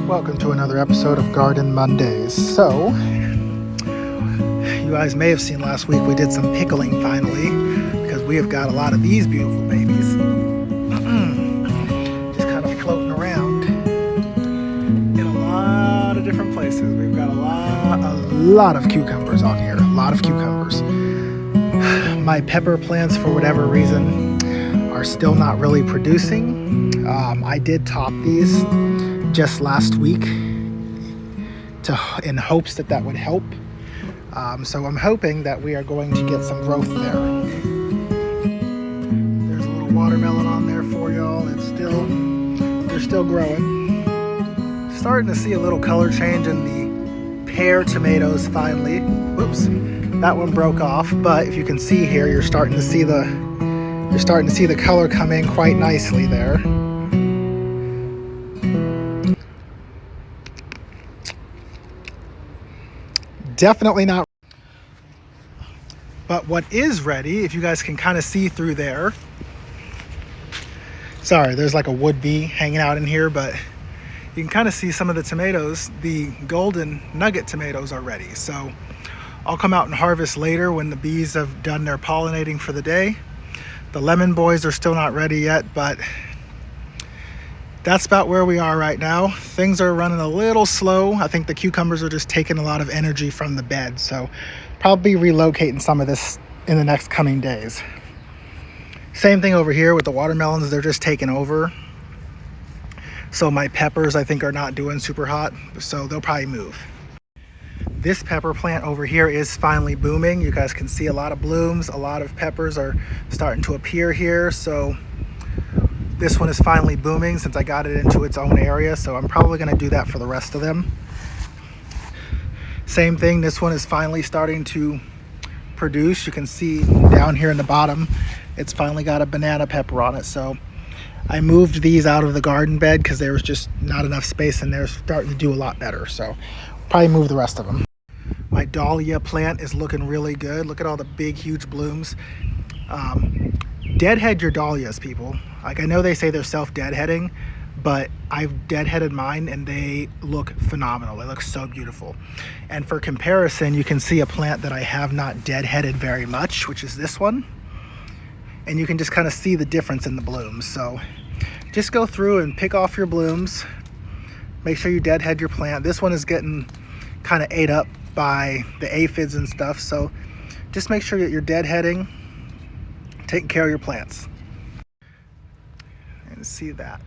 Welcome to another episode of Garden Mondays. So, you guys may have seen last week we did some pickling finally, because we have got a lot of these beautiful babies just kind of floating around in a lot of different places. We've got a lot of cucumbers on here, a lot of cucumbers. My pepper plants, for whatever reason, are still not really producing. I did top these just last week in hopes that would help. So I'm hoping that we are going to get some growth there. There's a little watermelon on there for y'all. They're still growing. Starting to see a little color change in the pear tomatoes finally. Whoops, that one broke off. But if you can see here, you're starting to see the color come in quite nicely there. Definitely not. But what is ready, if you guys can kind of see through there. Sorry, there's like a wood bee hanging out in here, but you can kind of see some of the tomatoes. The golden nugget tomatoes are ready. So I'll come out and harvest later when the bees have done their pollinating for the day. The lemon boys are still not ready yet, but that's about where we are right now. Things are running a little slow. I think the cucumbers are just taking a lot of energy from the bed. So probably relocating some of this in the next coming days. Same thing over here with the watermelons. They're just taking over. So my peppers, I think, are not doing super hot. So they'll probably move. This pepper plant over here is finally booming. You guys can see a lot of blooms. A lot of peppers are starting to appear here. So this one is finally booming since I got it into its own area, so I'm probably going to do that for the rest of them. Same thing, this one is finally starting to produce. You can see down here in the bottom, it's finally got a banana pepper on it. So I moved these out of the garden bed because there was just not enough space in there. Starting to do a lot better, so probably move the rest of them. My dahlia plant is looking really good. Look at all the big, huge blooms. Deadhead your dahlias, people. Like, I know they say they're self-deadheading, but I've deadheaded mine and they look phenomenal. They look so beautiful. And for comparison, you can see a plant that I have not deadheaded very much, which is this one. And you can just kind of see the difference in the blooms. So just go through and pick off your blooms. Make sure you deadhead your plant. This one is getting kind of ate up by the aphids and stuff. So just make sure that you're deadheading, taking care of your plants. And see that.